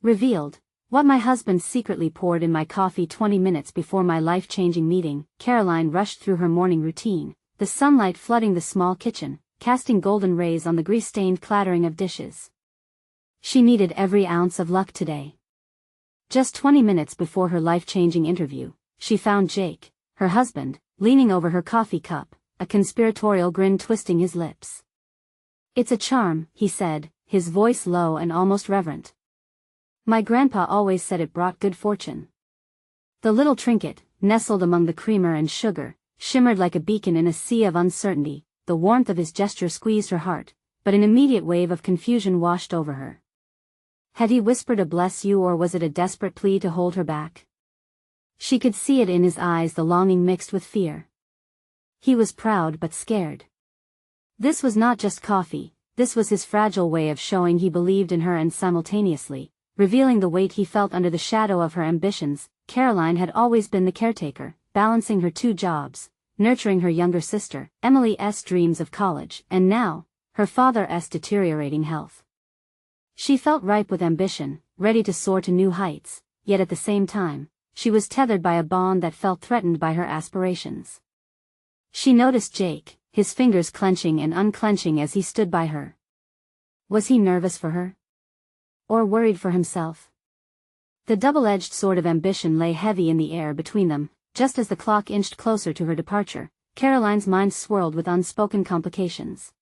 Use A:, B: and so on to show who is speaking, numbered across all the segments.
A: Revealed. What my husband secretly poured in my coffee 20 minutes before my life-changing meeting. Caroline rushed through her morning routine, the sunlight flooding the small kitchen, casting golden rays on the grease-stained clattering of dishes. She needed every ounce of luck today. Just 20 minutes before her life-changing interview, she found Jake, her husband, leaning over her coffee cup, a conspiratorial grin twisting his lips. "It's a charm," he said, his voice low and almost reverent. "My grandpa always said it brought good fortune." The little trinket, nestled among the creamer and sugar, shimmered like a beacon in a sea of uncertainty. The warmth of his gesture squeezed her heart, but an immediate wave of confusion washed over her. Had he whispered a "bless you," or was it a desperate plea to hold her back? She could see it in his eyes, the longing mixed with fear. He was proud but scared. This was not just coffee, this was his fragile way of showing he believed in her and simultaneously revealing the weight he felt under the shadow of her ambitions. Caroline had always been the caretaker, balancing her two jobs, nurturing her younger sister, Emily's dreams of college, and now, her father's deteriorating health. She felt ripe with ambition, ready to soar to new heights, yet at the same time, she was tethered by a bond that felt threatened by her aspirations. She noticed Jake, his fingers clenching and unclenching as he stood by her. Was he nervous for her? Or worried for himself? The double-edged sword of ambition lay heavy in the air between them. Just as the clock inched closer to her departure, Caroline's mind swirled with unspoken complications.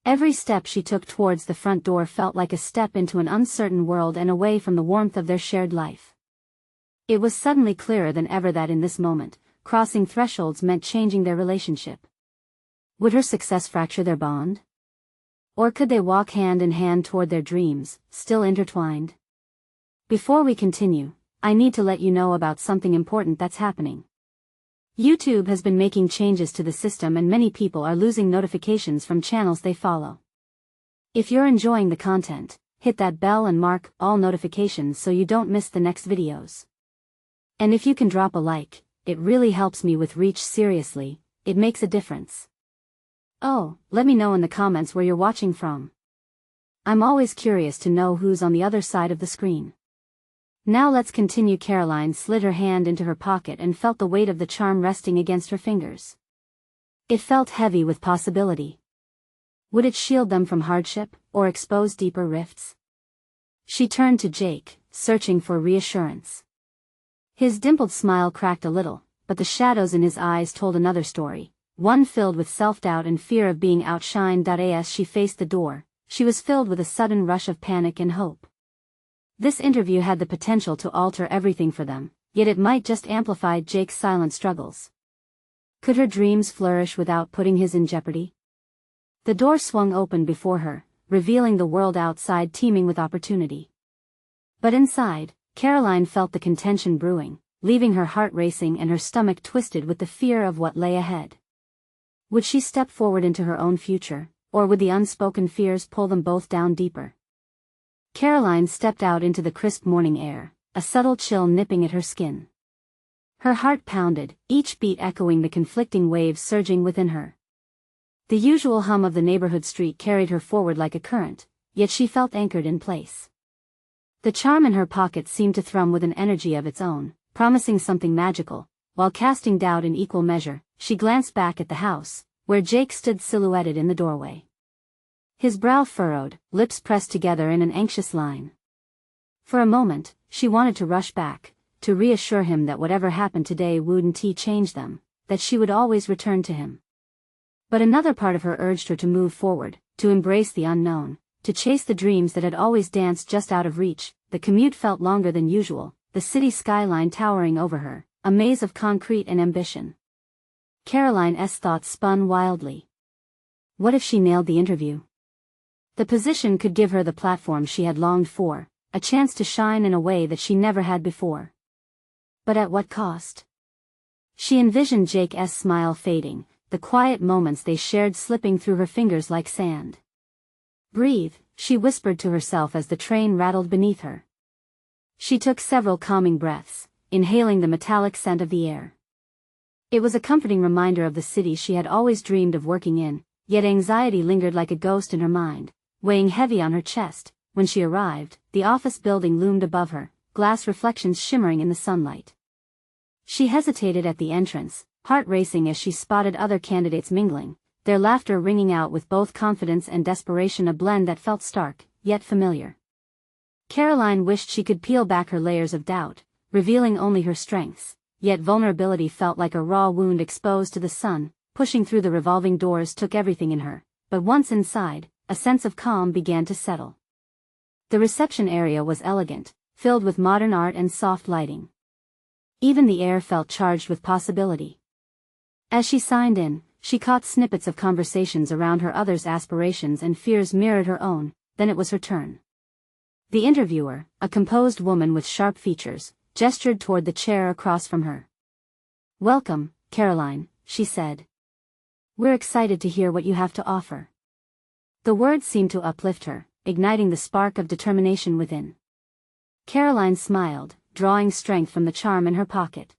A: Every step she took towards the front door felt like a step into an uncertain world and away from the warmth of their shared life. It was suddenly clearer than ever that in this moment, crossing thresholds meant changing their relationship. Would her success fracture their bond? Or could they walk hand in hand toward their dreams, still intertwined? Before we continue, I need to let you know about something important that's happening. YouTube has been making changes to the system and many people are losing notifications from channels they follow. If you're enjoying the content, hit that bell and mark all notifications so you don't miss the next videos. And if you can drop a like, it really helps me with reach. Seriously, it makes a difference. Oh, let me know in the comments where you're watching from. I'm always curious to know who's on the other side of the screen. Now let's continue. Caroline slid her hand into her pocket and felt the weight of the charm resting against her fingers. It felt heavy with possibility. Would it shield them from hardship, or expose deeper rifts? She turned to Jake, searching for reassurance. His dimpled smile cracked a little, but the shadows in his eyes told another story, one filled with self-doubt and fear of being outshined. As she faced the door, she was filled with a sudden rush of panic and hope. This interview had the potential to alter everything for them, yet it might just amplify Jake's silent struggles. Could her dreams flourish without putting his in jeopardy? The door swung open before her, revealing the world outside teeming with opportunity. But inside, Caroline felt the contention brewing, leaving her heart racing and her stomach twisted with the fear of what lay ahead. Would she step forward into her own future, or would the unspoken fears pull them both down deeper? Caroline stepped out into the crisp morning air, a subtle chill nipping at her skin. Her heart pounded, each beat echoing the conflicting waves surging within her. The usual hum of the neighborhood street carried her forward like a current, yet she felt anchored in place. The charm in her pocket seemed to thrum with an energy of its own, promising something magical. While casting doubt in equal measure, she glanced back at the house, where Jake stood silhouetted in the doorway. His brow furrowed, lips pressed together in an anxious line. For a moment, she wanted to rush back, to reassure him that whatever happened today wouldn't change them, that she would always return to him. But another part of her urged her to move forward, to embrace the unknown, to chase the dreams that had always danced just out of reach. The commute felt longer than usual, the city skyline towering over her, a maze of concrete and ambition. Caroline's thoughts spun wildly. What if she nailed the interview? The position could give her the platform she had longed for, a chance to shine in a way that she never had before. But at what cost? She envisioned Jake's smile fading, the quiet moments they shared slipping through her fingers like sand. Breathe, she whispered to herself as the train rattled beneath her. She took several calming breaths, inhaling the metallic scent of the air. It was a comforting reminder of the city she had always dreamed of working in, yet anxiety lingered like a ghost in her mind, weighing heavy on her chest. When she arrived, the office building loomed above her, glass reflections shimmering in the sunlight. She hesitated at the entrance, heart racing as she spotted other candidates mingling, their laughter ringing out with both confidence and desperation, a blend that felt stark, yet familiar. Caroline wished she could peel back her layers of doubt, revealing only her strengths, yet vulnerability felt like a raw wound exposed to the sun. Pushing through the revolving doors took everything in her, but once inside, a sense of calm began to settle. The reception area was elegant, filled with modern art and soft lighting. Even the air felt charged with possibility. As she signed in, she caught snippets of conversations around her, others' aspirations and fears mirrored her own. Then it was her turn. The interviewer, a composed woman with sharp features, gestured toward the chair across from her. "Welcome, Caroline," she said. "We're excited to hear what you have to offer." The words seemed to uplift her, igniting the spark of determination within. Caroline smiled, drawing strength from the charm in her pocket.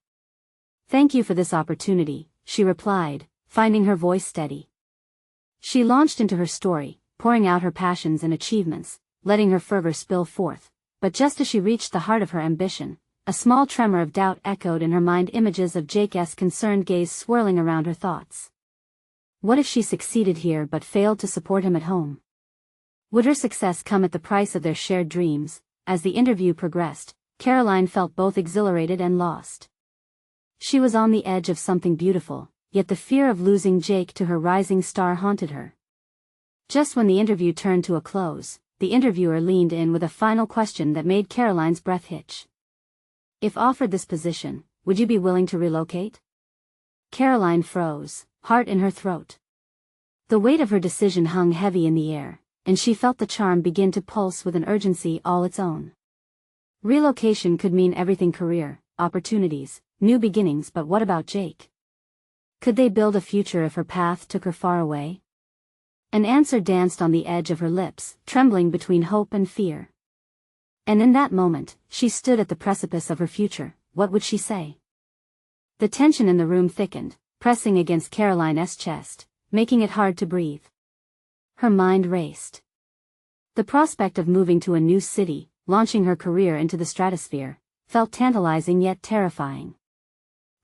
A: "Thank you for this opportunity," she replied, finding her voice steady. She launched into her story, pouring out her passions and achievements, letting her fervor spill forth. But just as she reached the heart of her ambition, a small tremor of doubt echoed in her mind, images of Jake's concerned gaze swirling around her thoughts. What if she succeeded here but failed to support him at home? Would her success come at the price of their shared dreams? As the interview progressed, Caroline felt both exhilarated and lost. She was on the edge of something beautiful, yet the fear of losing Jake to her rising star haunted her. Just when the interview turned to a close, the interviewer leaned in with a final question that made Caroline's breath hitch. "If offered this position, would you be willing to relocate?" Caroline froze, heart in her throat. The weight of her decision hung heavy in the air, and she felt the charm begin to pulse with an urgency all its own. Relocation could mean everything: career, opportunities, new beginnings, but what about Jake? Could they build a future if her path took her far away? An answer danced on the edge of her lips, trembling between hope and fear. And in that moment, she stood at the precipice of her future. What would she say? The tension in the room thickened, pressing against Caroline's chest, making it hard to breathe. Her mind raced. The prospect of moving to a new city, launching her career into the stratosphere, felt tantalizing yet terrifying.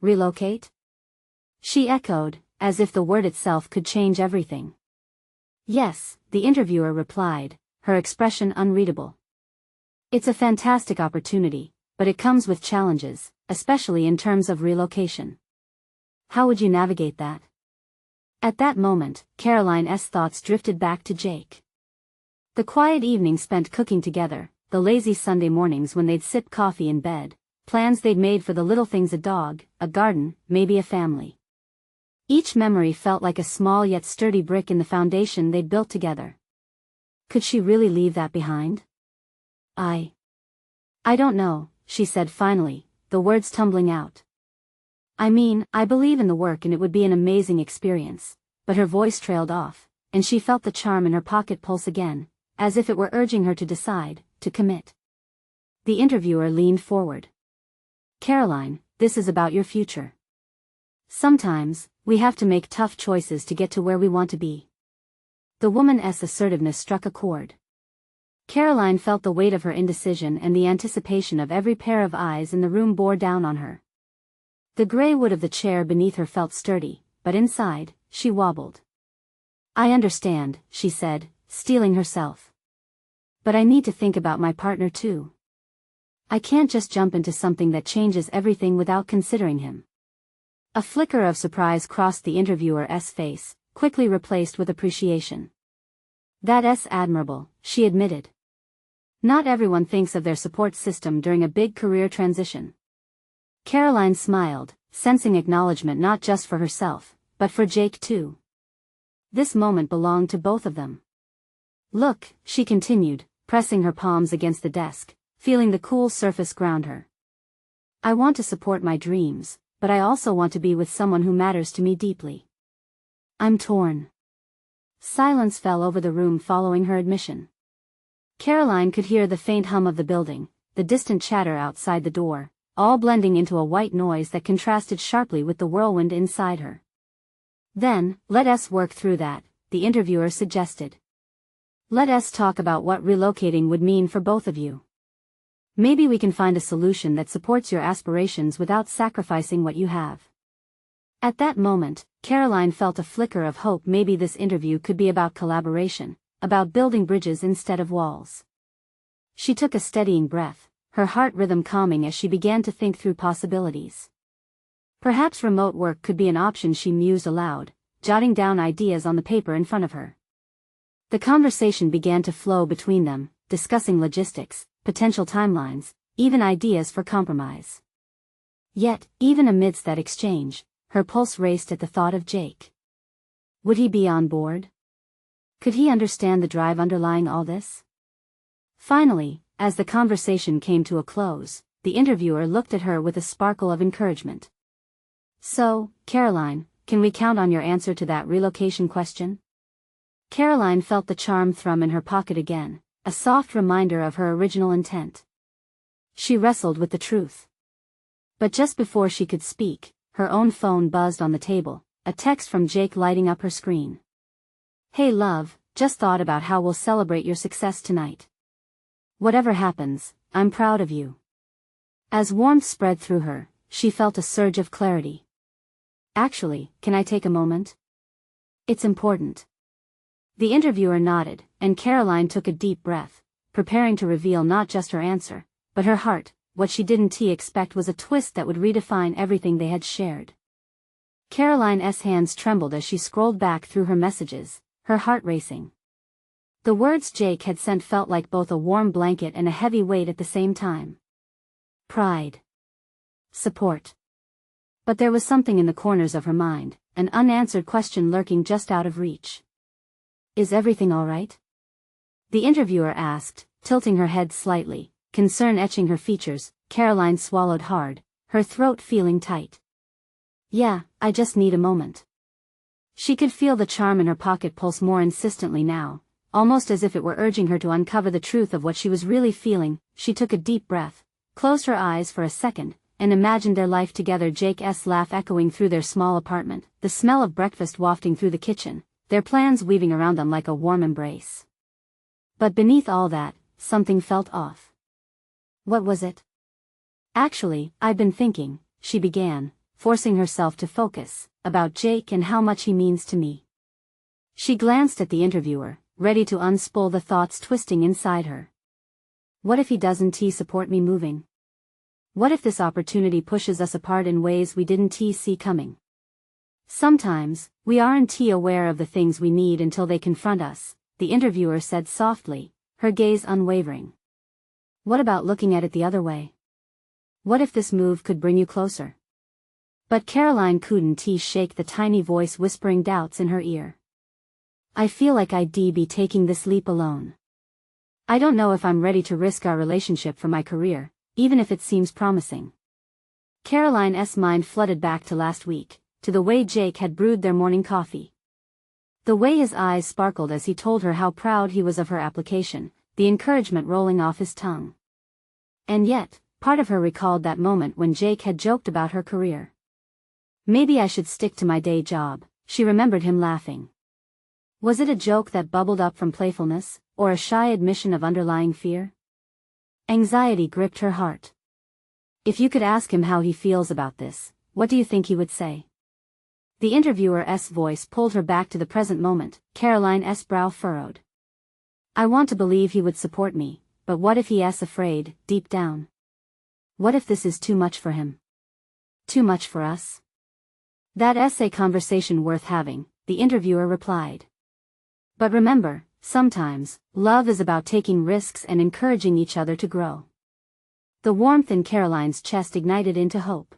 A: Relocate? She echoed, as if the word itself could change everything. "Yes," the interviewer replied, her expression unreadable. "It's a fantastic opportunity, but it comes with challenges, especially in terms of relocation. How would you navigate that?" At that moment, Caroline's thoughts drifted back to Jake. The quiet evenings spent cooking together, the lazy Sunday mornings when they'd sip coffee in bed, plans they'd made for the little things: a dog, a garden, maybe a family. Each memory felt like a small yet sturdy brick in the foundation they'd built together. Could she really leave that behind? I don't know," she said finally, the words tumbling out. "I mean, I believe in the work and it would be an amazing experience," but her voice trailed off, and she felt the charm in her pocket pulse again, as if it were urging her to decide, to commit. The interviewer leaned forward. "Caroline, this is about your future. Sometimes, we have to make tough choices to get to where we want to be." The woman's assertiveness struck a chord. Caroline felt the weight of her indecision, and the anticipation of every pair of eyes in the room bore down on her. The gray wood of the chair beneath her felt sturdy, but inside, she wobbled. "I understand," she said, steeling herself. "But I need to think about my partner too. I can't just jump into something that changes everything without considering him." A flicker of surprise crossed the interviewer's face, quickly replaced with appreciation. "That's admirable," she admitted. "Not everyone thinks of their support system during a big career transition." Caroline smiled, sensing acknowledgement not just for herself, but for Jake too. This moment belonged to both of them. "Look," she continued, pressing her palms against the desk, feeling the cool surface ground her. "I want to support my dreams, but I also want to be with someone who matters to me deeply. I'm torn." Silence fell over the room following her admission. Caroline could hear the faint hum of the building, the distant chatter outside the door, all blending into a white noise that contrasted sharply with the whirlwind inside her. "Then, let us work through that," the interviewer suggested. Let us talk about what relocating would mean for both of you. Maybe we can find a solution that supports your aspirations without sacrificing what you have." At that moment, Caroline felt a flicker of hope. Maybe this interview could be about collaboration, about building bridges instead of walls. She took a steadying breath, her heart rhythm calming as she began to think through possibilities. Perhaps remote work could be an option, she mused aloud, jotting down ideas on the paper in front of her. The conversation began to flow between them, discussing logistics, potential timelines, even ideas for compromise. Yet, even amidst that exchange, her pulse raced at the thought of Jake. Would he be on board? Could he understand the drive underlying all this? Finally, as the conversation came to a close, the interviewer looked at her with a sparkle of encouragement. "So, Caroline, can we count on your answer to that relocation question?" Caroline felt the charm thrum in her pocket again, a soft reminder of her original intent. She wrestled with the truth. But just before she could speak, her own phone buzzed on the table, a text from Jake lighting up her screen. "Hey love, just thought about how we'll celebrate your success tonight. Whatever happens, I'm proud of you." As warmth spread through her, she felt a surge of clarity. "Actually, can I take a moment? It's important." The interviewer nodded, and Caroline took a deep breath, preparing to reveal not just her answer, but her heart. What she didn't expect was a twist that would redefine everything they had shared. Caroline's hands trembled as she scrolled back through her messages, her heart racing. The words Jake had sent felt like both a warm blanket and a heavy weight at the same time. Pride. Support. But there was something in the corners of her mind, an unanswered question lurking just out of reach. "Is everything all right?" the interviewer asked, tilting her head slightly, concern etching her features. Caroline swallowed hard, her throat feeling tight. "Yeah, I just need a moment." She could feel the charm in her pocket pulse more insistently now, almost as if it were urging her to uncover the truth of what she was really feeling. She took a deep breath, closed her eyes for a second, and imagined their life together. Jake's laugh echoing through their small apartment, the smell of breakfast wafting through the kitchen, their plans weaving around them like a warm embrace. But beneath all that, something felt off. What was it? "Actually, I've been thinking," she began, forcing herself to focus, "about Jake and how much he means to me." She glanced at the interviewer, ready to unspool the thoughts twisting inside her. What if he doesn't support me moving? What if this opportunity pushes us apart in ways we didn't see coming? Sometimes, we aren't aware of the things we need until they confront us, the interviewer said softly, her gaze unwavering. What about looking at it the other way? What if this move could bring you closer? But Caroline couldn't shake the tiny voice whispering doubts in her ear. "I feel like I'd be taking this leap alone. I don't know if I'm ready to risk our relationship for my career, even if it seems promising." Caroline's mind flooded back to last week, to the way Jake had brewed their morning coffee. The way his eyes sparkled as he told her how proud he was of her application, the encouragement rolling off his tongue. And yet, part of her recalled that moment when Jake had joked about her career. "Maybe I should stick to my day job," she remembered him laughing. Was it a joke that bubbled up from playfulness, or a shy admission of underlying fear? Anxiety gripped her heart. If you could ask him how he feels about this, what do you think he would say? The interviewer's voice pulled her back to the present moment. Caroline's brow furrowed. "I want to believe he would support me, but what if he's afraid, deep down? What if this is too much for him? Too much for us?" "That's a conversation worth having," the interviewer replied. "But remember, sometimes, love is about taking risks and encouraging each other to grow." The warmth in Caroline's chest ignited into hope.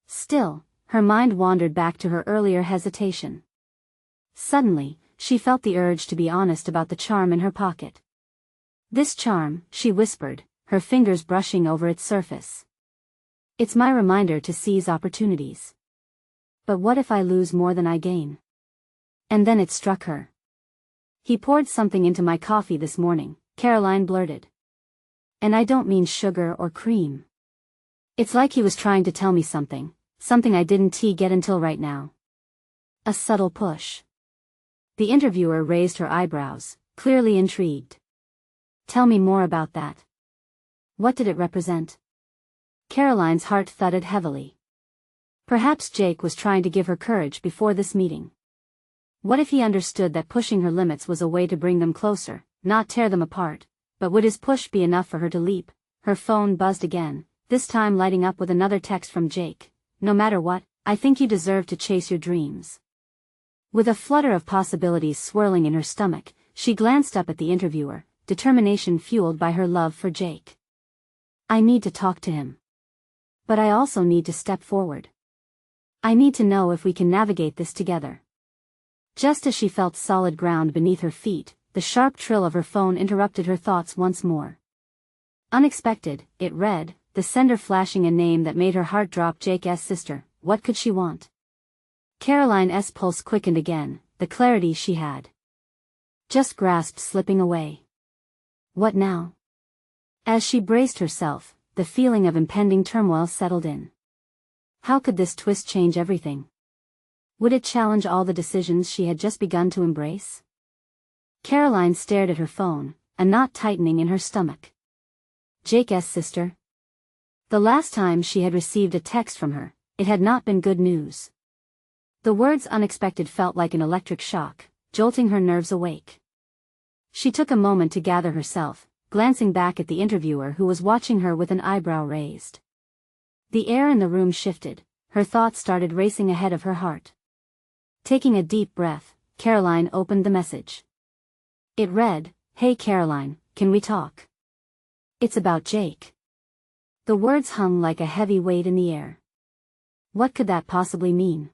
A: Still, her mind wandered back to her earlier hesitation. Suddenly, she felt the urge to be honest about the charm in her pocket. "This charm," she whispered, her fingers brushing over its surface. "It's my reminder to seize opportunities. But what if I lose more than I gain?" And then it struck her. "He poured something into my coffee this morning," Caroline blurted. "And I don't mean sugar or cream. It's like he was trying to tell me something I didn't get until right now." A subtle push. The interviewer raised her eyebrows, clearly intrigued. Tell me more about that. What did it represent? Caroline's heart thudded heavily. Perhaps Jake was trying to give her courage before this meeting. What if he understood that pushing her limits was a way to bring them closer, not tear them apart? But would his push be enough for her to leap? Her phone buzzed again, this time lighting up with another text from Jake. No matter what, I think you deserve to chase your dreams. With a flutter of possibilities swirling in her stomach, she glanced up at the interviewer, determination fueled by her love for Jake. I need to talk to him. But I also need to step forward. I need to know if we can navigate this together. Just as she felt solid ground beneath her feet, the sharp trill of her phone interrupted her thoughts once more. Unexpected, it read, the sender flashing a name that made her heart drop. Jake's sister. What could she want? Caroline's pulse quickened again, the clarity she had just grasped slipping away. What now? As she braced herself, the feeling of impending turmoil settled in. How could this twist change everything? Would it challenge all the decisions she had just begun to embrace? Caroline stared at her phone, a knot tightening in her stomach. Jake's sister? The last time she had received a text from her, it had not been good news. The words unexpected felt like an electric shock, jolting her nerves awake. She took a moment to gather herself, glancing back at the interviewer who was watching her with an eyebrow raised. The air in the room shifted, her thoughts started racing ahead of her heart. Taking a deep breath, Caroline opened the message. It read, Hey Caroline, can we talk? It's about Jake. The words hung like a heavy weight in the air. What could that possibly mean?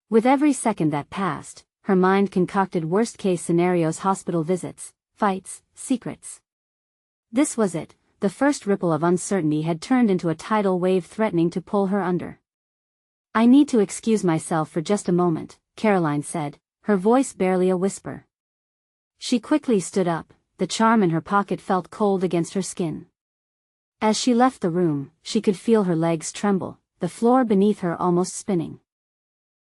A: With every second that passed, her mind concocted worst-case scenarios: hospital visits, fights, secrets. This was it, the first ripple of uncertainty had turned into a tidal wave threatening to pull her under. I need to excuse myself for just a moment, Caroline said, her voice barely a whisper. She quickly stood up, the charm in her pocket felt cold against her skin. As she left the room, she could feel her legs tremble, the floor beneath her almost spinning.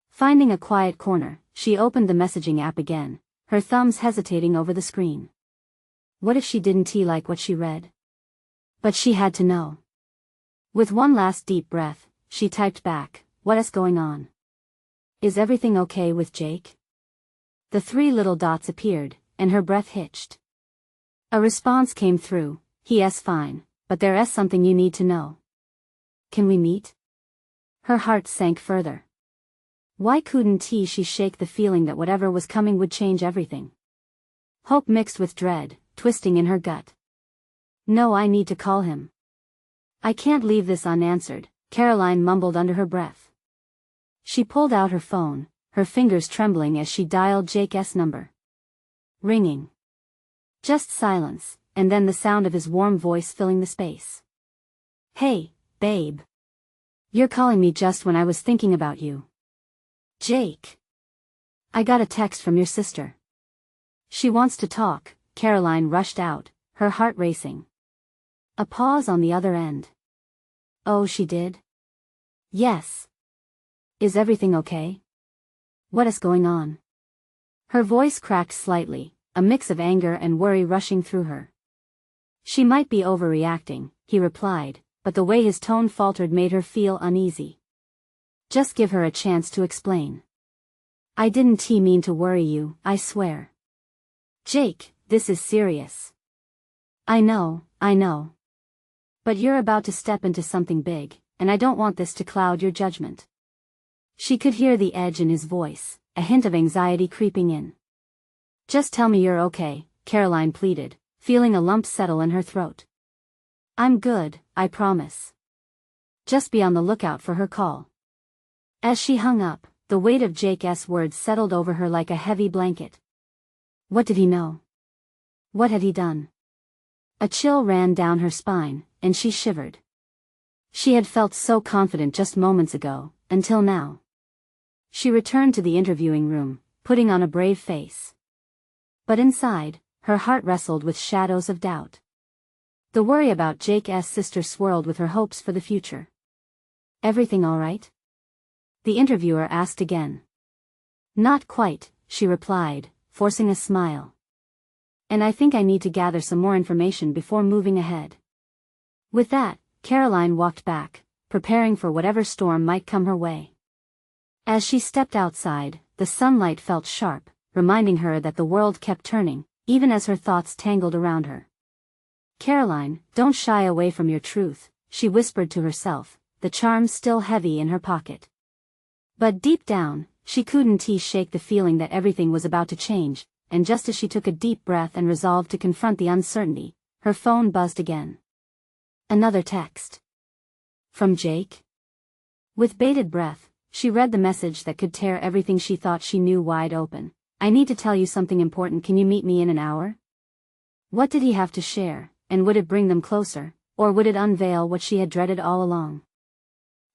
A: Finding a quiet corner, she opened the messaging app again, her thumbs hesitating over the screen. What if she didn't like what she read? But she had to know. With one last deep breath, she typed back, What's going on? Is everything okay with Jake? The 3 little dots appeared, and her breath hitched. A response came through, He's fine, but there's something you need to know. Can we meet? Her heart sank further. Why couldn't she shake the feeling that whatever was coming would change everything? Hope mixed with dread, twisting in her gut. No, I need to call him. I can't leave this unanswered, Caroline mumbled under her breath. She pulled out her phone, her fingers trembling as she dialed Jake's number. Ringing. Just silence, and then the sound of his warm voice filling the space. Hey, babe. You're calling me just when I was thinking about you. Jake. I got a text from your sister. She wants to talk, Caroline rushed out, her heart racing. A pause on the other end. Oh, she did? Yes. Is everything okay? What is going on? Her voice cracked slightly, a mix of anger and worry rushing through her. She might be overreacting, he replied, but the way his tone faltered made her feel uneasy. Just give her a chance to explain. I didn't mean to worry you, I swear. Jake, this is serious. I know. But you're about to step into something big, and I don't want this to cloud your judgment. She could hear the edge in his voice, a hint of anxiety creeping in. Just tell me you're okay, Caroline pleaded, feeling a lump settle in her throat. I'm good, I promise. Just be on the lookout for her call. As she hung up, the weight of Jake's words settled over her like a heavy blanket. What did he know? What had he done? A chill ran down her spine, and she shivered. She had felt so confident just moments ago, until now. She returned to the interviewing room, putting on a brave face. But inside, her heart wrestled with shadows of doubt. The worry about Jake's sister swirled with her hopes for the future. Everything all right? The interviewer asked again. Not quite, she replied, forcing a smile. and I think I need to gather some more information before moving ahead." With that, Caroline walked back, preparing for whatever storm might come her way. As she stepped outside, the sunlight felt sharp, reminding her that the world kept turning, even as her thoughts tangled around her. "Caroline, don't shy away from your truth," she whispered to herself, the charm still heavy in her pocket. But deep down, she couldn't shake the feeling that everything was about to change, and just as she took a deep breath and resolved to confront the uncertainty, her phone buzzed again. Another text. From Jake? With bated breath, she read the message that could tear everything she thought she knew wide open. "I need to tell you something important. Can you meet me in an hour?" What did he have to share, and would it bring them closer, or would it unveil what she had dreaded all along?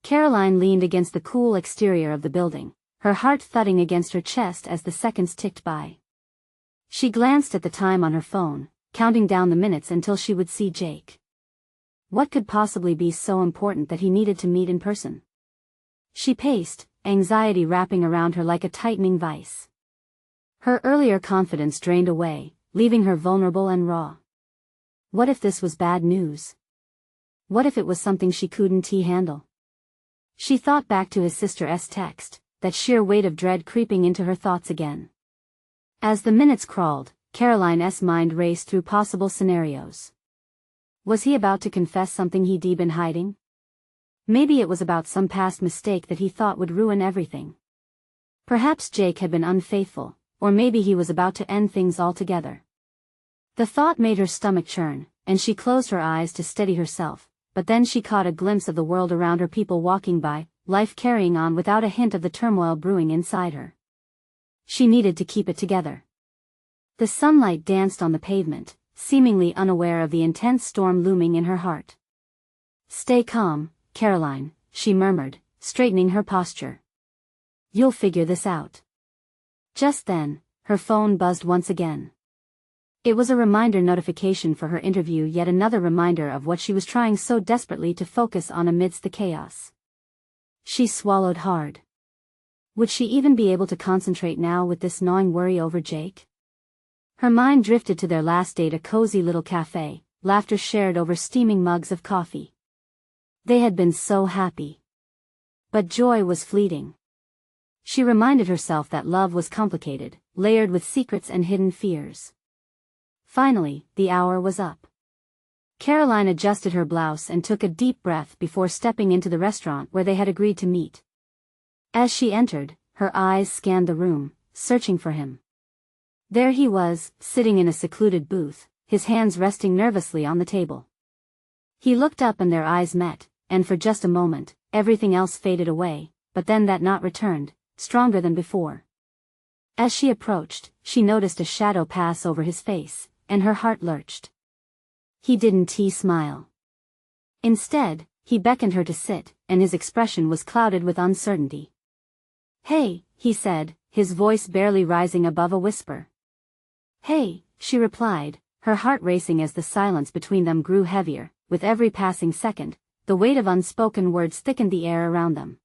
A: Caroline leaned against the cool exterior of the building, her heart thudding against her chest as the seconds ticked by. She glanced at the time on her phone, counting down the minutes until she would see Jake. What could possibly be so important that he needed to meet in person? She paced, anxiety wrapping around her like a tightening vice. Her earlier confidence drained away, leaving her vulnerable and raw. What if this was bad news? What if it was something she couldn't handle? She thought back to his sister's text, that sheer weight of dread creeping into her thoughts again. As the minutes crawled, Caroline's mind raced through possible scenarios. Was he about to confess something he'd been hiding? Maybe it was about some past mistake that he thought would ruin everything. Perhaps Jake had been unfaithful, or maybe he was about to end things altogether. The thought made her stomach churn, and she closed her eyes to steady herself, but then she caught a glimpse of the world around her, people walking by, life carrying on without a hint of the turmoil brewing inside her. She needed to keep it together. The sunlight danced on the pavement, seemingly unaware of the intense storm looming in her heart. "Stay calm, Caroline," she murmured, straightening her posture. "You'll figure this out." Just then, her phone buzzed once again. It was a reminder notification for her interview, yet another reminder of what she was trying so desperately to focus on amidst the chaos. She swallowed hard. Would she even be able to concentrate now with this gnawing worry over Jake? Her mind drifted to their last date, a cozy little cafe, laughter shared over steaming mugs of coffee. They had been so happy. But joy was fleeting. She reminded herself that love was complicated, layered with secrets and hidden fears. Finally, the hour was up. Caroline adjusted her blouse and took a deep breath before stepping into the restaurant where they had agreed to meet. As she entered, her eyes scanned the room, searching for him. There he was, sitting in a secluded booth, his hands resting nervously on the table. He looked up and their eyes met, and for just a moment, everything else faded away, but then that knot returned, stronger than before. As she approached, she noticed a shadow pass over his face, and her heart lurched. He didn't smile. Instead, he beckoned her to sit, and his expression was clouded with uncertainty. "Hey," he said, his voice barely rising above a whisper. "Hey," she replied, her heart racing as the silence between them grew heavier. With every passing second, the weight of unspoken words thickened the air around them.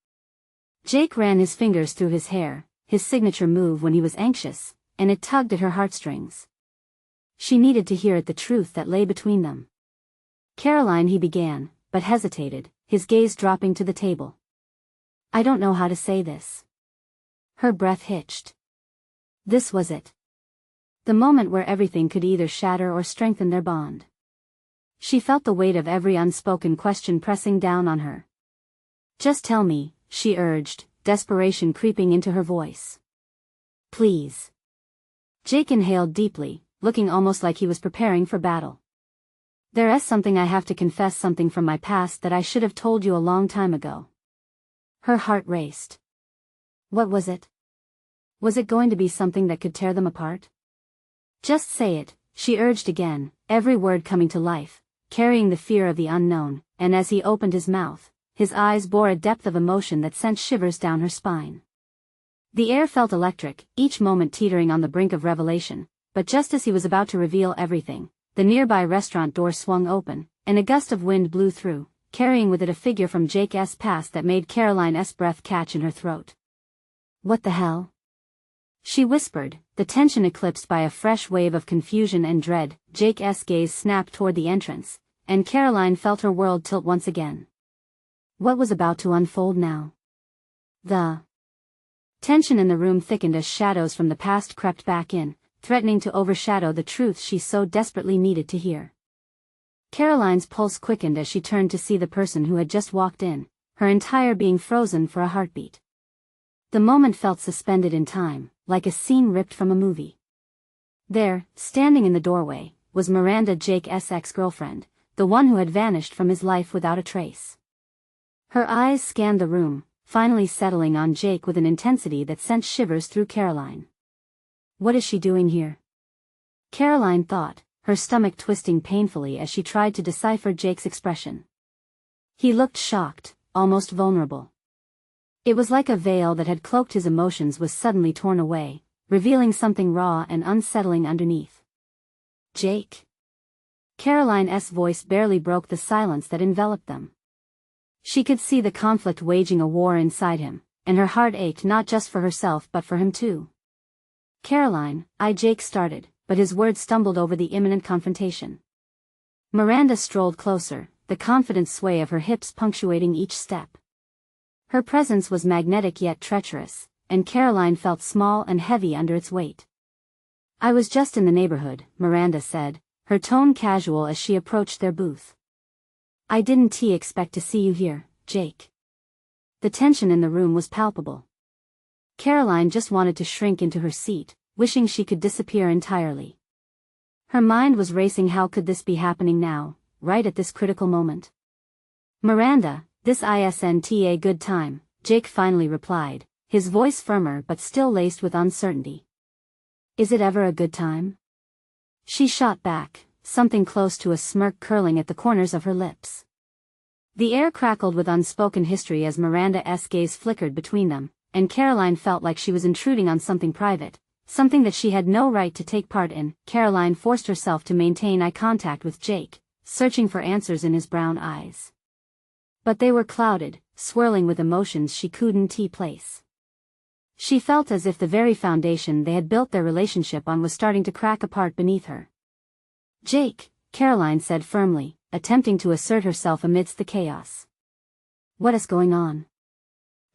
A: Jake ran his fingers through his hair, his signature move when he was anxious, and it tugged at her heartstrings. She needed to hear it, the truth that lay between them. "Caroline," he began, but hesitated, his gaze dropping to the table. "I don't know how to say this." Her breath hitched. This was it. The moment where everything could either shatter or strengthen their bond. She felt the weight of every unspoken question pressing down on her. "Just tell me," she urged, desperation creeping into her voice. "Please." Jake inhaled deeply, looking almost like he was preparing for battle. "There's something I have to confess, something from my past that I should have told you a long time ago." Her heart raced. What was it? Was it going to be something that could tear them apart? "Just say it," she urged again, every word coming to life, carrying the fear of the unknown, and as he opened his mouth, his eyes bore a depth of emotion that sent shivers down her spine. The air felt electric, each moment teetering on the brink of revelation, but just as he was about to reveal everything, the nearby restaurant door swung open, and a gust of wind blew through, carrying with it a figure from Jake's past that made Caroline's breath catch in her throat. What the hell? she whispered, the tension eclipsed by a fresh wave of confusion and dread. Jake's gaze snapped toward the entrance, and Caroline felt her world tilt once again. What was about to unfold now? The tension in the room thickened as shadows from the past crept back in, threatening to overshadow the truth she so desperately needed to hear. Caroline's pulse quickened as she turned to see the person who had just walked in, her entire being frozen for a heartbeat. The moment felt suspended in time, like a scene ripped from a movie. There, standing in the doorway, was Miranda, Jake's ex-girlfriend, the one who had vanished from his life without a trace. Her eyes scanned the room, finally settling on Jake with an intensity that sent shivers through Caroline. What is she doing here? Caroline thought, her stomach twisting painfully as she tried to decipher Jake's expression. He looked shocked, almost vulnerable. It was like a veil that had cloaked his emotions was suddenly torn away, revealing something raw and unsettling underneath. Jake? Caroline's voice barely broke the silence that enveloped them. She could see the conflict waging a war inside him, and her heart ached not just for herself but for him too. Caroline, Jake started, but his words stumbled over the imminent confrontation. Miranda strolled closer, the confident sway of her hips punctuating each step. Her presence was magnetic yet treacherous, and Caroline felt small and heavy under its weight. I was just in the neighborhood, Miranda said, her tone casual as she approached their booth. I didn't expect to see you here, Jake. The tension in the room was palpable. Caroline just wanted to shrink into her seat, wishing she could disappear entirely. Her mind was racing. How could this be happening now, right at this critical moment? Miranda, this isn't a good time, Jake finally replied, his voice firmer but still laced with uncertainty. Is it ever a good time? She shot back, something close to a smirk curling at the corners of her lips. The air crackled with unspoken history as Miranda's gaze flickered between them, and Caroline felt like she was intruding on something private, something that she had no right to take part in. Caroline forced herself to maintain eye contact with Jake, searching for answers in his brown eyes. But they were clouded, swirling with emotions she couldn't place. She felt as if the very foundation they had built their relationship on was starting to crack apart beneath her. Jake, Caroline said firmly, attempting to assert herself amidst the chaos. What is going on?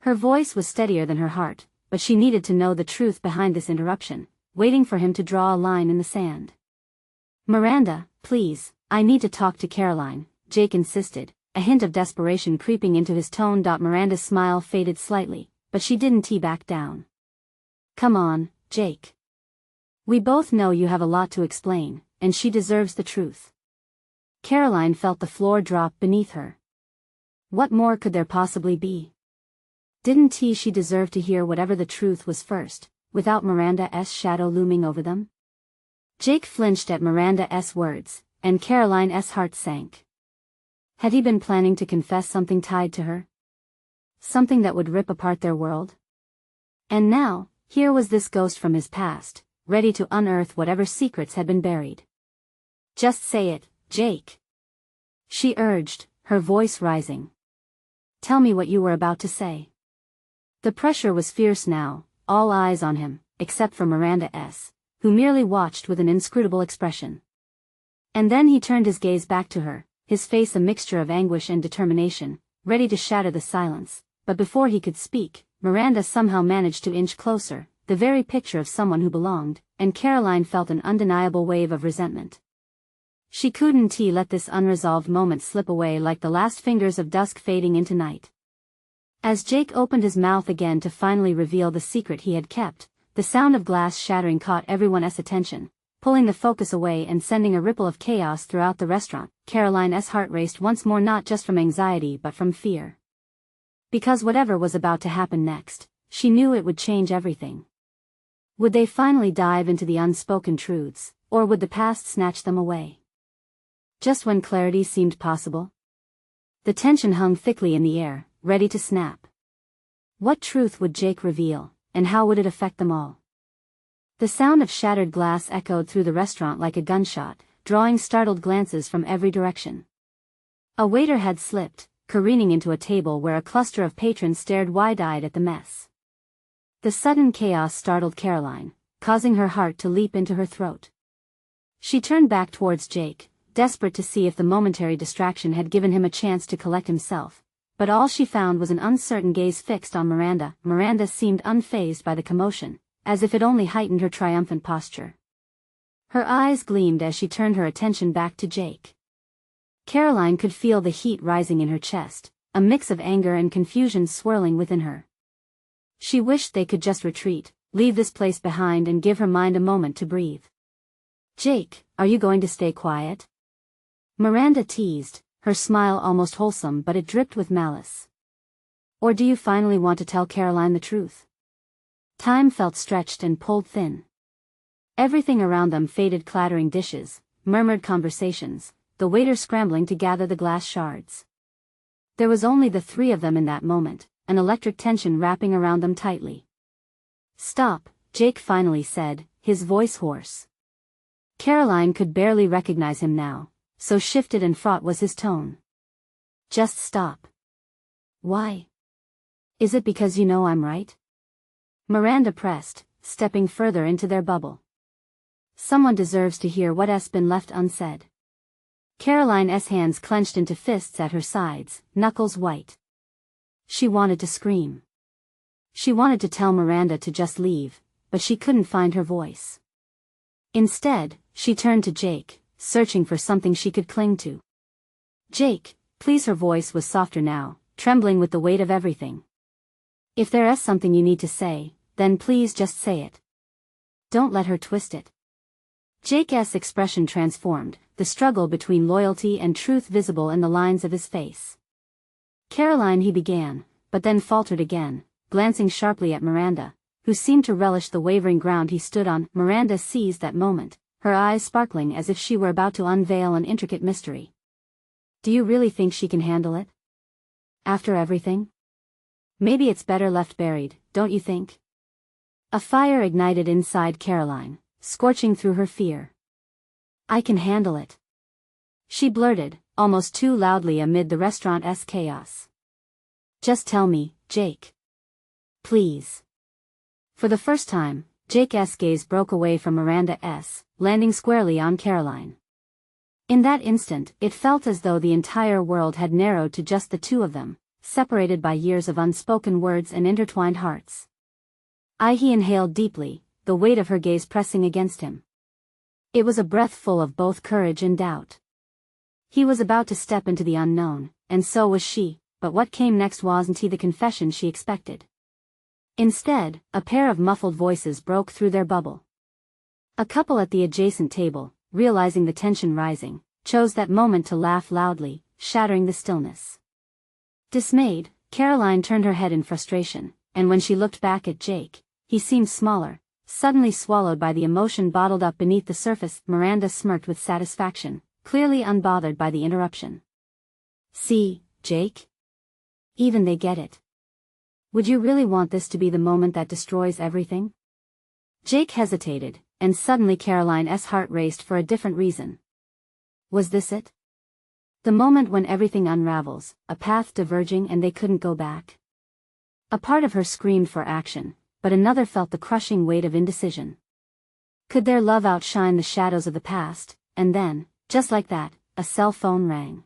A: Her voice was steadier than her heart, but she needed to know the truth behind this interruption, waiting for him to draw a line in the sand. Miranda, please, I need to talk to Caroline, Jake insisted, a hint of desperation creeping into his tone. Miranda's smile faded slightly, but she didn't back down. Come on, Jake. We both know you have a lot to explain, and she deserves the truth. Caroline felt the floor drop beneath her. What more could there possibly be? Didn't she deserve to hear whatever the truth was first, without Miranda's shadow looming over them? Jake flinched at Miranda's words, and Caroline's heart sank. Had he been planning to confess something tied to her? Something that would rip apart their world? And now, here was this ghost from his past, ready to unearth whatever secrets had been buried. Just say it, Jake. She urged, her voice rising. Tell me what you were about to say. The pressure was fierce now, all eyes on him, except for Miranda's, who merely watched with an inscrutable expression. And then he turned his gaze back to her, his face a mixture of anguish and determination, ready to shatter the silence, but before he could speak, Miranda somehow managed to inch closer, the very picture of someone who belonged, and Caroline felt an undeniable wave of resentment. She couldn't let this unresolved moment slip away like the last fingers of dusk fading into night. As Jake opened his mouth again to finally reveal the secret he had kept, the sound of glass shattering caught everyone's attention, pulling the focus away and sending a ripple of chaos throughout the restaurant. Caroline's heart raced once more, not just from anxiety but from fear. Because whatever was about to happen next, she knew it would change everything. Would they finally dive into the unspoken truths, or would the past snatch them away? Just when clarity seemed possible, the tension hung thickly in the air, ready to snap. What truth would Jake reveal, and how would it affect them all? The sound of shattered glass echoed through the restaurant like a gunshot, drawing startled glances from every direction. A waiter had slipped, careening into a table where a cluster of patrons stared wide-eyed at the mess. The sudden chaos startled Caroline, causing her heart to leap into her throat. She turned back towards Jake, desperate to see if the momentary distraction had given him a chance to collect himself, but all she found was an uncertain gaze fixed on Miranda. Miranda seemed unfazed by the commotion, as if it only heightened her triumphant posture. Her eyes gleamed as she turned her attention back to Jake. Caroline could feel the heat rising in her chest, a mix of anger and confusion swirling within her. She wished they could just retreat, leave this place behind and give her mind a moment to breathe. "Jake, are you going to stay quiet?" Miranda teased, her smile almost wholesome, but it dripped with malice. "Or do you finally want to tell Caroline the truth?" Time felt stretched and pulled thin. Everything around them faded, clattering dishes, murmured conversations, the waiter scrambling to gather the glass shards. There was only the three of them in that moment, an electric tension wrapping around them tightly. "Stop," Jake finally said, his voice hoarse. Caroline could barely recognize him now, so shifted and fraught was his tone. "Just stop." "Why? Is it because you know I'm right?" Miranda pressed, stepping further into their bubble. "Someone deserves to hear what's been left unsaid." Caroline's hands clenched into fists at her sides, knuckles white. She wanted to scream. She wanted to tell Miranda to just leave, but she couldn't find her voice. Instead, she turned to Jake, searching for something she could cling to. "Jake, please." Her voice was softer now, trembling with the weight of everything. "If there's something you need to say, then please just say it. Don't let her twist it." Jake's expression transformed, the struggle between loyalty and truth visible in the lines of his face. "Caroline," he began, but then faltered again, glancing sharply at Miranda, who seemed to relish the wavering ground he stood on. Miranda seized that moment, her eyes sparkling as if she were about to unveil an intricate mystery. "Do you really think she can handle it? After everything? Maybe it's better left buried, don't you think?" A fire ignited inside Caroline, scorching through her fear. "I can handle it," she blurted, almost too loudly amid the restaurant's chaos. "Just tell me, Jake. Please." For the first time, Jake's gaze broke away from Miranda's, landing squarely on Caroline. In that instant, it felt as though the entire world had narrowed to just the two of them, separated by years of unspoken words and intertwined hearts. He inhaled deeply, the weight of her gaze pressing against him. It was a breath full of both courage and doubt. He was about to step into the unknown, and so was she, but what came next wasn't the confession she expected. Instead, a pair of muffled voices broke through their bubble. A couple at the adjacent table, realizing the tension rising, chose that moment to laugh loudly, shattering the stillness. Dismayed, Caroline turned her head in frustration, and when she looked back at Jake, he seemed smaller, suddenly swallowed by the emotion bottled up beneath the surface. Miranda smirked with satisfaction, clearly unbothered by the interruption. "See, Jake? Even they get it. Would you really want this to be the moment that destroys everything?" Jake hesitated, and suddenly Caroline's heart raced for a different reason. Was this it? The moment when everything unravels, a path diverging and they couldn't go back? A part of her screamed for action, but another felt the crushing weight of indecision. Could their love outshine the shadows of the past? And then, just like that, a cell phone rang.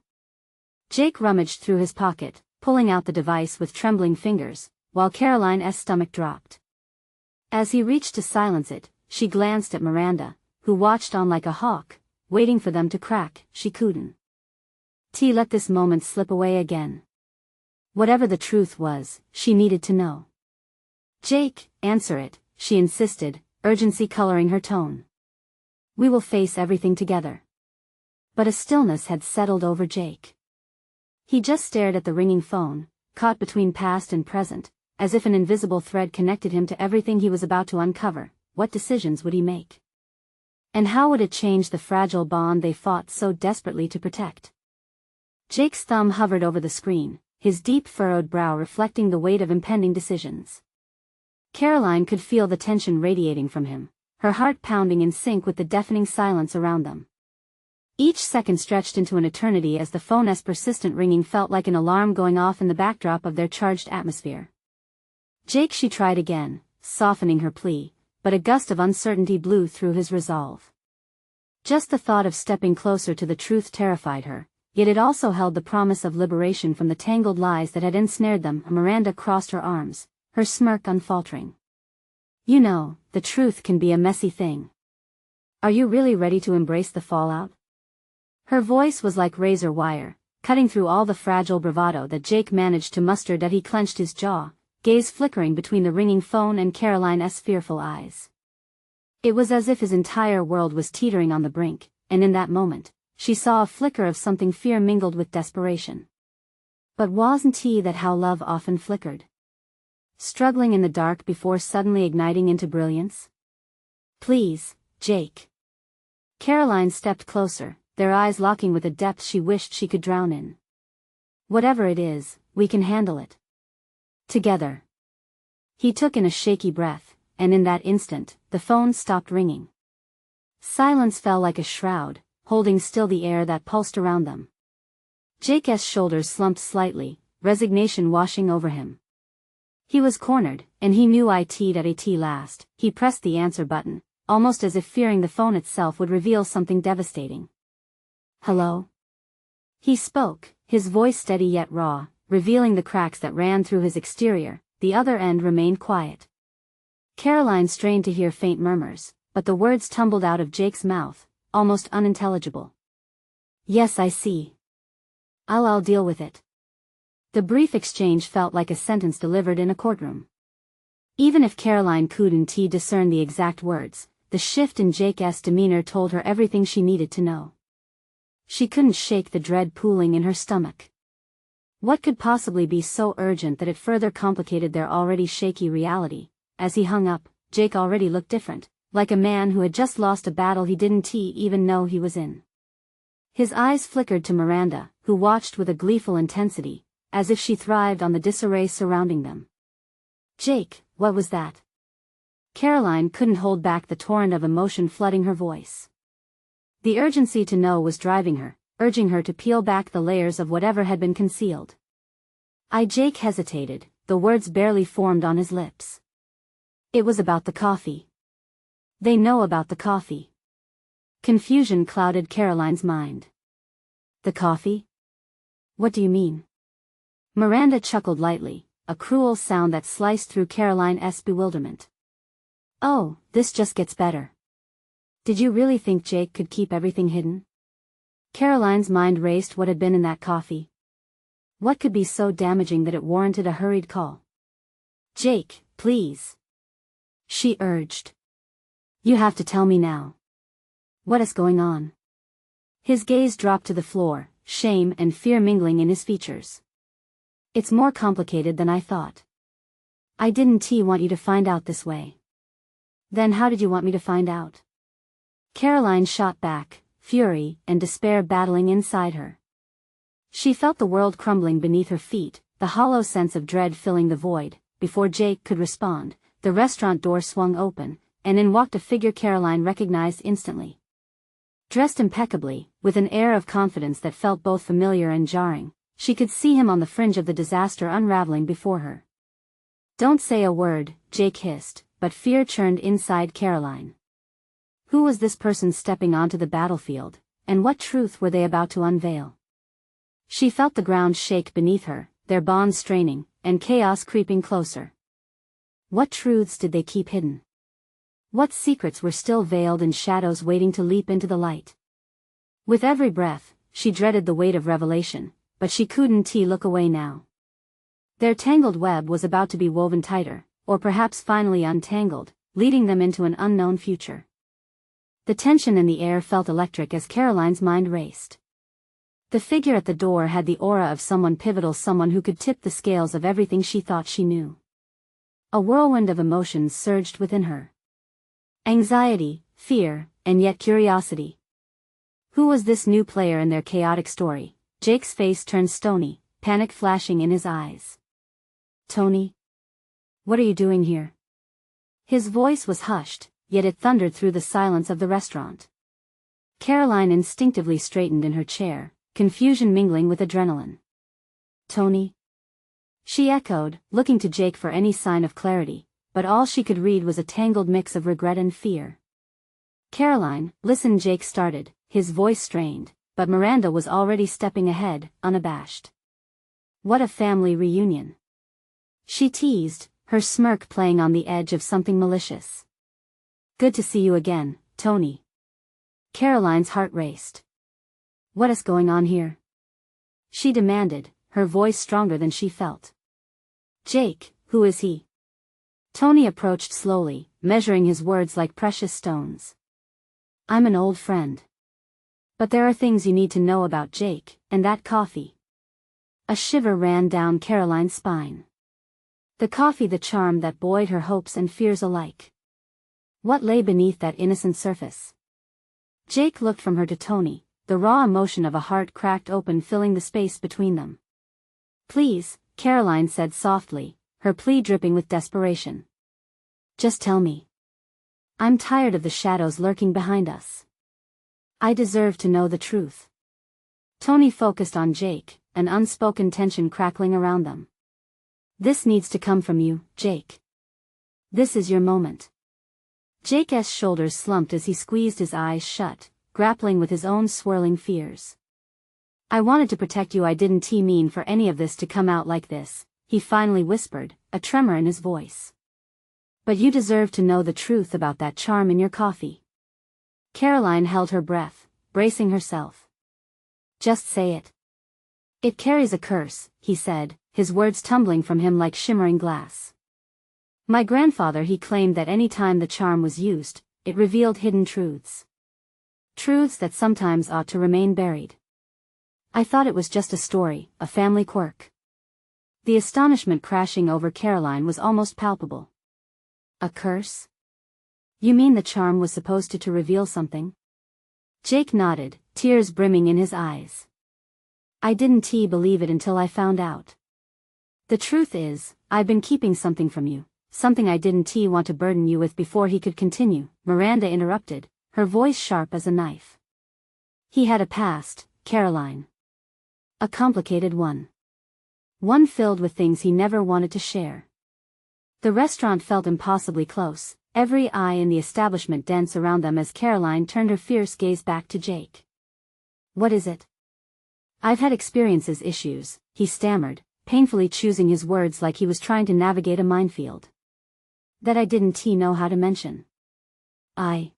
A: Jake rummaged through his pocket, pulling out the device with trembling fingers, while Caroline's stomach dropped. As he reached to silence it, she glanced at Miranda, who watched on like a hawk, waiting for them to crack. She couldn't let this moment slip away again. Whatever the truth was, she needed to know. "Jake, answer it," she insisted, urgency coloring her tone. "We will face everything together." But a stillness had settled over Jake. He just stared at the ringing phone, caught between past and present, as if an invisible thread connected him to everything he was about to uncover. What decisions would he make? And how would it change the fragile bond they fought so desperately to protect? Jake's thumb hovered over the screen, his deep furrowed brow reflecting the weight of impending decisions. Caroline could feel the tension radiating from him, her heart pounding in sync with the deafening silence around them. Each second stretched into an eternity as the phone's persistent ringing felt like an alarm going off in the backdrop of their charged atmosphere. "Jake," she tried again, softening her plea, but a gust of uncertainty blew through his resolve. Just the thought of stepping closer to the truth terrified her, yet it also held the promise of liberation from the tangled lies that had ensnared them. Miranda crossed her arms, her smirk unfaltering. You know, the truth can be a messy thing. Are you really ready to embrace the fallout? Her voice was like razor wire, cutting through all the fragile bravado that Jake managed to muster. That he clenched his jaw, gaze flickering between the ringing phone and Caroline's fearful eyes. It was as if his entire world was teetering on the brink, and in that moment, she saw a flicker of something fear mingled with desperation. But wasn't that how love often flickered? Struggling in the dark before suddenly igniting into brilliance? Please, Jake. Caroline stepped closer, their eyes locking with a depth she wished she could drown in. Whatever it is, we can handle it. Together. He took in a shaky breath, and in that instant, the phone stopped ringing. Silence fell like a shroud, holding still the air that pulsed around them. Jake's shoulders slumped slightly, resignation washing over him. He was cornered, and he knew at last. He pressed the answer button, almost as if fearing the phone itself would reveal something devastating. Hello? He spoke, his voice steady yet raw, revealing the cracks that ran through his exterior. The other end remained quiet. Caroline strained to hear faint murmurs, but the words tumbled out of Jake's mouth, almost unintelligible. Yes, I see. I'll deal with it. The brief exchange felt like a sentence delivered in a courtroom. Even if Caroline couldn't discern the exact words, the shift in Jake's demeanor told her everything she needed to know. She couldn't shake the dread pooling in her stomach. What could possibly be so urgent that it further complicated their already shaky reality? As he hung up, Jake already looked different, like a man who had just lost a battle he didn't even know he was in. His eyes flickered to Miranda, who watched with a gleeful intensity, as if she thrived on the disarray surrounding them. Jake, what was that? Caroline couldn't hold back the torrent of emotion flooding her voice. The urgency to know was driving her, urging her to peel back the layers of whatever had been concealed. Jake hesitated, the words barely formed on his lips. It was about the coffee. They know about the coffee. Confusion clouded Caroline's mind. The coffee? What do you mean? Miranda chuckled lightly, a cruel sound that sliced through Caroline's bewilderment. Oh, this just gets better. Did you really think Jake could keep everything hidden? Caroline's mind raced what had been in that coffee. What could be so damaging that it warranted a hurried call? Jake, please. She urged. You have to tell me now. What is going on? His gaze dropped to the floor, shame and fear mingling in his features. It's more complicated than I thought. I didn't want you to find out this way. Then how did you want me to find out? Caroline shot back, fury and despair battling inside her. She felt the world crumbling beneath her feet, the hollow sense of dread filling the void. Before Jake could respond, the restaurant door swung open, and in walked a figure Caroline recognized instantly. Dressed impeccably, with an air of confidence that felt both familiar and jarring, she could see him on the fringe of the disaster unraveling before her. Don't say a word, Jake hissed, but fear churned inside Caroline. Who was this person stepping onto the battlefield, and what truth were they about to unveil? She felt the ground shake beneath her, their bonds straining, and chaos creeping closer. What truths did they keep hidden? What secrets were still veiled in shadows waiting to leap into the light? With every breath, she dreaded the weight of revelation, but she couldn't look away now. Their tangled web was about to be woven tighter, or perhaps finally untangled, leading them into an unknown future. The tension in the air felt electric as Caroline's mind raced. The figure at the door had the aura of someone pivotal, someone who could tip the scales of everything she thought she knew. A whirlwind of emotions surged within her. Anxiety, fear, and yet curiosity. Who was this new player in their chaotic story? Jake's face turned stony, panic flashing in his eyes. Tony? What are you doing here? His voice was hushed, yet it thundered through the silence of the restaurant. Caroline instinctively straightened in her chair, confusion mingling with adrenaline. Tony? She echoed, looking to Jake for any sign of clarity, but all she could read was a tangled mix of regret and fear. "Caroline, listen," Jake started, his voice strained, but Miranda was already stepping ahead, unabashed. "What a family reunion," she teased, her smirk playing on the edge of something malicious. "Good to see you again, Tony." Caroline's heart raced. "What is going on here?" she demanded, her voice stronger than she felt. "Jake, who is he?" Tony approached slowly, measuring his words like precious stones. "I'm an old friend. But there are things you need to know about Jake, and that coffee." A shiver ran down Caroline's spine. The coffee, the charm that buoyed her hopes and fears alike. What lay beneath that innocent surface? Jake looked from her to Tony, the raw emotion of a heart cracked open filling the space between them. "Please," Caroline said softly, her plea dripping with desperation. "Just tell me. I'm tired of the shadows lurking behind us. I deserve to know the truth." Tony focused on Jake, an unspoken tension crackling around them. "This needs to come from you, Jake. This is your moment." Jake's shoulders slumped as he squeezed his eyes shut, grappling with his own swirling fears. "I wanted to protect you. I didn't mean for any of this to come out like this," he finally whispered, a tremor in his voice. "But you deserve to know the truth about that charm in your coffee." Caroline held her breath, bracing herself. "Just say it." "It carries a curse," he said, his words tumbling from him like shimmering glass. "My grandfather, he claimed that any time the charm was used, it revealed hidden truths. Truths that sometimes ought to remain buried. I thought it was just a story, a family quirk." The astonishment crashing over Caroline was almost palpable. "A curse? You mean the charm was supposed to reveal something?" Jake nodded, tears brimming in his eyes. "I didn't believe it until I found out. The truth is, I've been keeping something from you, something I didn't want to burden you with." Before he could continue, Miranda interrupted, her voice sharp as a knife. "He had a past, Caroline. A complicated one. One filled with things he never wanted to share." The restaurant felt impossibly close, every eye in the establishment dense around them as Caroline turned her fierce gaze back to Jake. "What is it?" "I've had experiences, issues," he stammered, painfully choosing his words like he was trying to navigate a minefield. "That I didn't know how to mention. I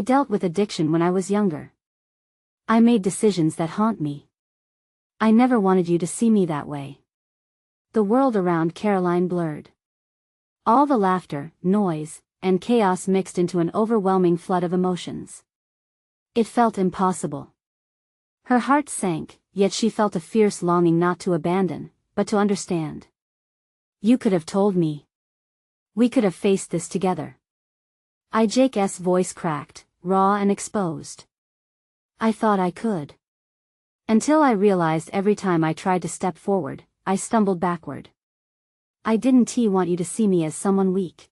A: dealt with addiction when I was younger. I made decisions that haunt me. I never wanted you to see me that way." The world around Caroline blurred. All the laughter, noise, and chaos mixed into an overwhelming flood of emotions. It felt impossible. Her heart sank, yet she felt a fierce longing not to abandon, but to understand. "You could have told me. We could have faced this together." Jake's voice cracked, raw and exposed. "I thought I could. Until I realized every time I tried to step forward, I stumbled backward. I didn't want you to see me as someone weak.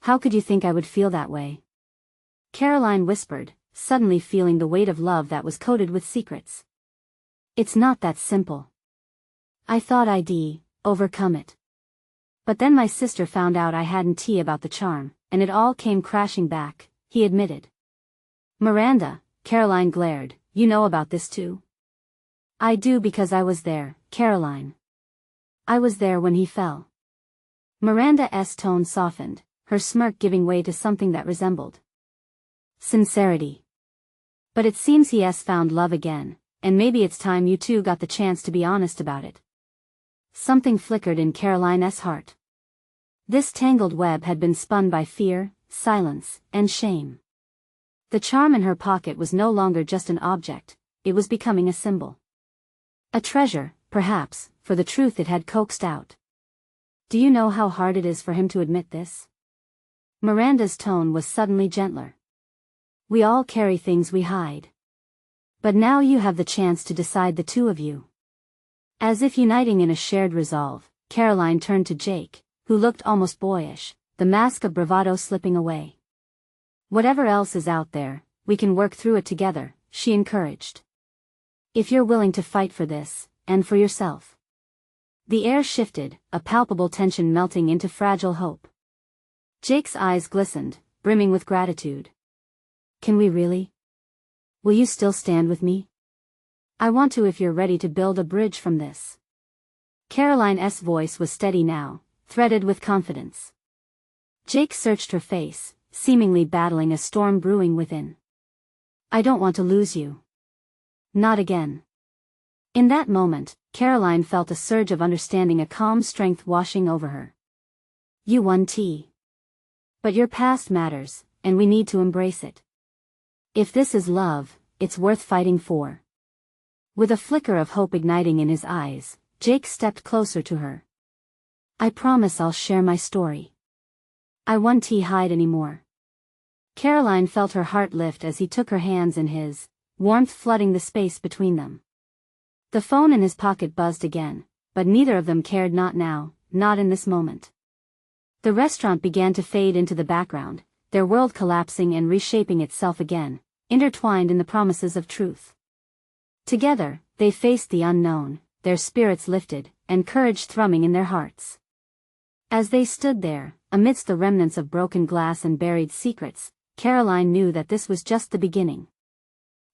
A: How could you think I would feel that way?" Caroline whispered, suddenly feeling the weight of love that was coated with secrets. "It's not that simple. I thought I'd overcome it. But then my sister found out I hadn't about the charm, and it all came crashing back," he admitted. "Miranda," Caroline glared, "you know about this too?" "I do because I was there, Caroline. I was there when he fell." Miranda's tone softened, her smirk giving way to something that resembled sincerity. "But it seems he has found love again, and maybe it's time you two got the chance to be honest about it." Something flickered in Caroline's heart. This tangled web had been spun by fear, silence, and shame. The charm in her pocket was no longer just an object, it was becoming a symbol. A treasure, perhaps, for the truth it had coaxed out. "Do you know how hard it is for him to admit this?" Miranda's tone was suddenly gentler. "We all carry things we hide. But now you have the chance to decide, the two of you." As if uniting in a shared resolve, Caroline turned to Jake, who looked almost boyish, the mask of bravado slipping away. "Whatever else is out there, we can work through it together," she encouraged. "If you're willing to fight for this, and for yourself." The air shifted, a palpable tension melting into fragile hope. Jake's eyes glistened, brimming with gratitude. Can we really? Will you still stand with me? I want to if you're ready to build a bridge from this. Caroline's voice was steady now, threaded with confidence. Jake searched her face, seemingly battling a storm brewing within. I don't want to lose you. Not again. In that moment, Caroline felt a surge of understanding, a calm strength washing over her. You won, T. But your past matters, and we need to embrace it. If this is love, it's worth fighting for. With a flicker of hope igniting in his eyes, Jake stepped closer to her. I promise I'll share my story. I won't hide anymore. Caroline felt her heart lift as he took her hands in his, warmth flooding the space between them. The phone in his pocket buzzed again, but neither of them cared, not now, not in this moment. The restaurant began to fade into the background, their world collapsing and reshaping itself again, intertwined in the promises of truth. Together, they faced the unknown, their spirits lifted, and courage thrumming in their hearts. As they stood there, amidst the remnants of broken glass and buried secrets, Caroline knew that this was just the beginning.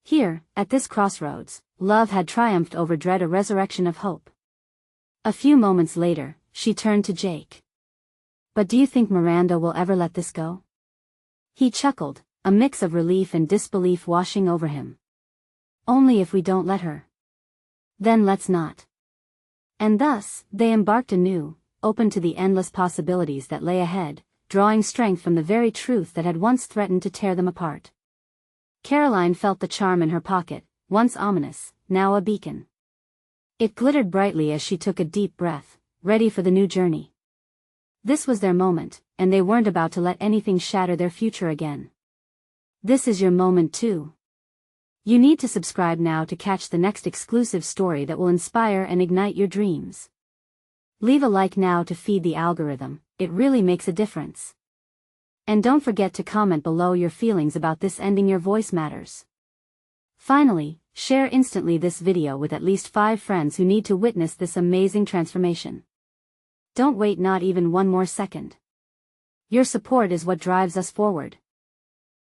A: Here, at this crossroads, love had triumphed over dread, a resurrection of hope. A few moments later, she turned to Jake. But do you think Miranda will ever let this go? He chuckled, a mix of relief and disbelief washing over him. Only if we don't let her. Then let's not. And thus, they embarked anew, open to the endless possibilities that lay ahead, drawing strength from the very truth that had once threatened to tear them apart. Caroline felt the charm in her pocket, once ominous, now a beacon. It glittered brightly as she took a deep breath, ready for the new journey. This was their moment, and they weren't about to let anything shatter their future again. This is your moment too. You need to subscribe now to catch the next exclusive story that will inspire and ignite your dreams. Leave a like now to feed the algorithm, it really makes a difference. And don't forget to comment below your feelings about this ending. Your voice matters. Finally, share instantly this video with at least 5 friends who need to witness this amazing transformation. Don't wait not even one more second. Your support is what drives us forward.